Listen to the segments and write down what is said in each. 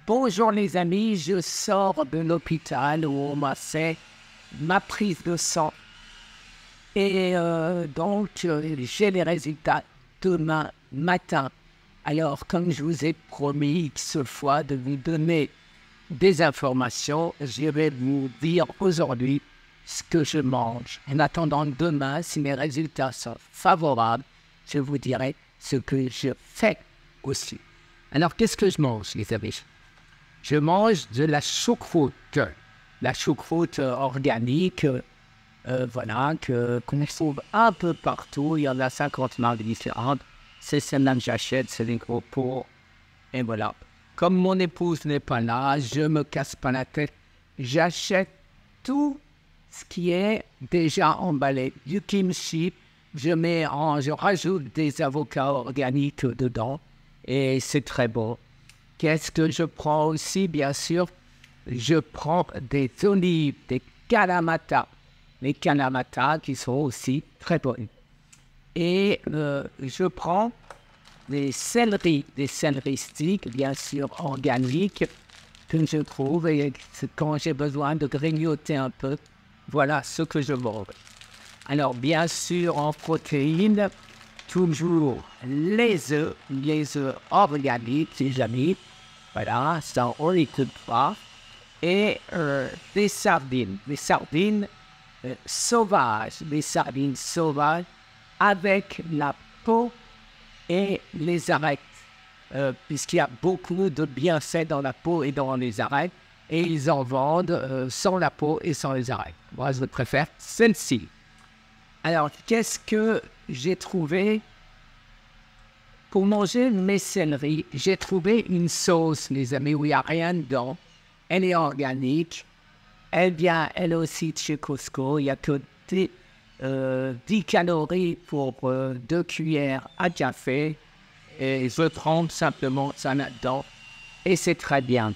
Bonjour les amis, je sors de l'hôpital où on m'a fait ma prise de sang. Et j'ai les résultats demain matin. Alors, comme je vous ai promis X fois de vous donner des informations, je vais vous dire aujourd'hui ce que je mange. En attendant demain, si mes résultats sont favorables, je vous dirai ce que je fais aussi. Alors, qu'est-ce que je mange, les amis? Je mange de la choucroute organique, qu'on trouve un peu partout. Il y en a 50 marques différentes. C'est celle-là que j'achète, c'est les gros pots. Et voilà. Comme mon épouse n'est pas là, je ne me casse pas la tête. J'achète tout ce qui est déjà emballé. Du kimchi, je rajoute des avocats organiques dedans. Et c'est très bon. Qu'est-ce que je prends aussi, bien sûr? Je prends des olives, des kalamata. Les kalamata qui sont aussi très bonnes. Et je prends des céleris sticks, bien sûr organiques, que je trouve. Et quand j'ai besoin de grignoter un peu, voilà ce que je mange. Alors, bien sûr, en protéines, toujours les œufs organiques, les amis. Voilà, ça on les coupe pas. Et des sardines sauvages, avec la peau et les arêtes. Puisqu'il y a beaucoup de bienfaits dans la peau et dans les arêtes. Et ils en vendent sans la peau et sans les arêtes. Moi, je préfère celle-ci. Alors, qu'est-ce que j'ai trouvé pour manger mes céleris? J'ai trouvé une sauce, les amis, où il n'y a rien dedans. Elle est organique. Elle vient, elle aussi, de chez Costco. Il n'y a que 10 calories pour 2 cuillères à café. Et je prends simplement ça là-dedans. Et c'est très bien.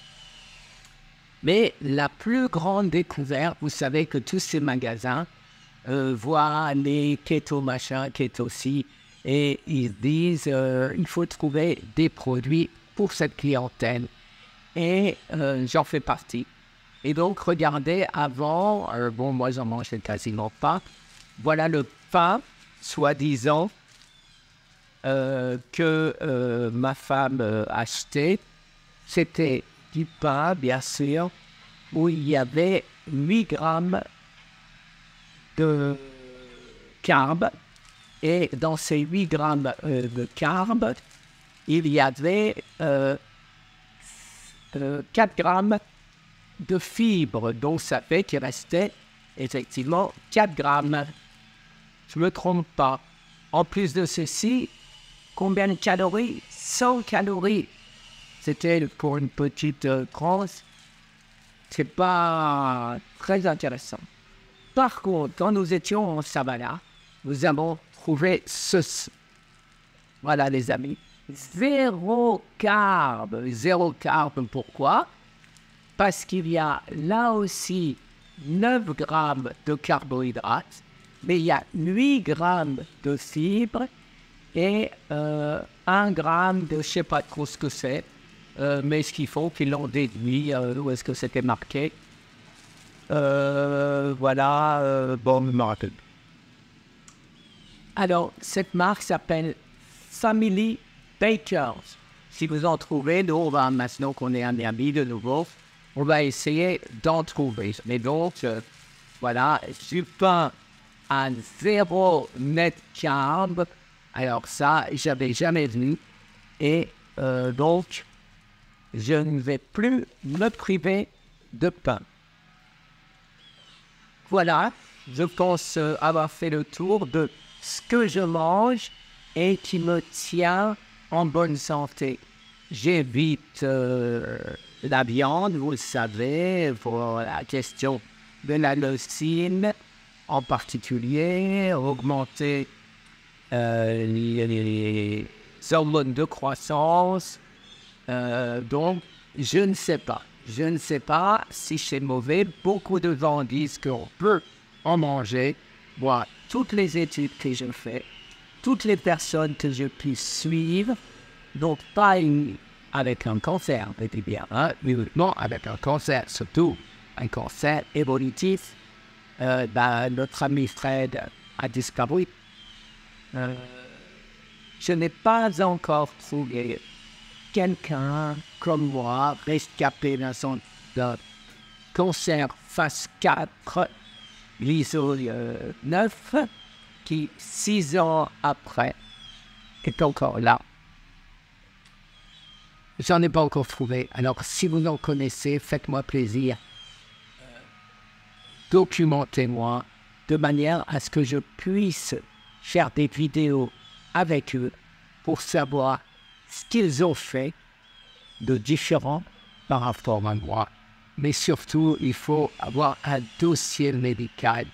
Mais la plus grande découverte, vous savez que tous ces magasins voient les keto machin, keto ci, et ils disent il faut trouver des produits pour cette clientèle. Et j'en fais partie. Et donc, regardez, avant, moi j'en mangeais quasiment pas. Voilà le pain, soi-disant, que ma femme achetait. C'était du pain, bien sûr, où il y avait 8 grammes de carbs. Et dans ces 8 grammes de carbs, il y avait 4 grammes de fibres. Donc ça fait qu'il restait effectivement 4 grammes. Je ne me trompe pas. En plus de ceci, combien de calories? 100 calories. C'était pour une petite tranche. C'est pas très intéressant. Par contre, quand nous étions en Savannah, nous avons trouvé ceci. Voilà les amis. Zéro carbe. Pourquoi? Parce qu'il y a là aussi 9 grammes de carbohydrates, mais il y a 8 grammes de fibres et 1 gramme de, je ne sais pas trop ce que c'est, mais ce qu'il faut, qu'ils l'ont déduit, où est-ce que c'était marqué. Bon, je me rappelle. Alors, cette marque s'appelle Family Bakers. Si vous en trouvez, nous, on va, maintenant qu'on est en ami de nouveau, on va essayer d'en trouver. Mais donc, voilà, du pain à 0 net carb. Alors ça, j'avais jamais vu. Et donc, je ne vais plus me priver de pain. Voilà, je pense avoir fait le tour de ce que je mange et qui me tient en bonne santé. J'évite la viande, vous le savez, pour la question de la leucine en particulier, augmenter les hormones de croissance. Donc, je ne sais pas. Je ne sais pas si c'est mauvais. Beaucoup de gens disent qu'on peut en manger. Moi, toutes les études que je fais, toutes les personnes que je puisse suivre n'ont pas une avec un cancer, c'était bien, hein, uniquement avec un cancer, surtout un cancer évolutif. Notre ami Fred a disparu. Je n'ai pas encore trouvé quelqu'un comme moi rescapé d'un cancer phase 4, l'ISO 9, qui 6 ans après est encore là. J'en ai pas encore trouvé. Alors, si vous en connaissez, faites-moi plaisir. Documentez-moi de manière à ce que je puisse faire des vidéos avec eux pour savoir ce qu'ils ont fait de différent par rapport à moi. Mais surtout, il faut avoir un dossier médical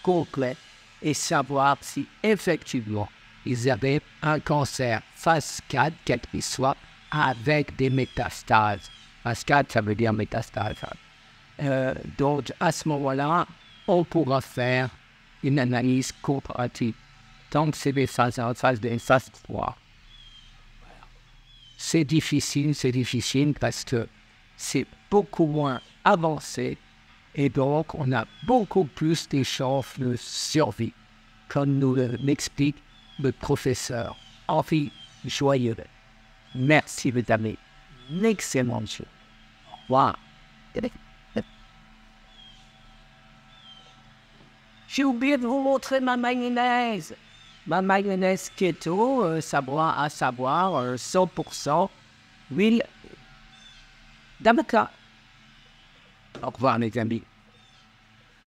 complet et savoir si effectivement ils avaient un cancer phase 4, quel qu'il soit, avec des métastases. Phase 4, ça veut dire métastase. Donc, à ce moment-là, on pourra faire une analyse comparative. Tant que c'est des phases 1, phase 2, phase 3. C'est difficile parce que c'est beaucoup moins avancé et donc on a beaucoup plus de chances de survie, comme nous l'explique le professeur Henri Joyeux. Merci, mes amis. Une excellente chose. Au revoir. J'ai oublié de vous montrer ma mayonnaise. Ma mayonnaise keto, à savoir 100% huile d'avocat. Au revoir, mes amis.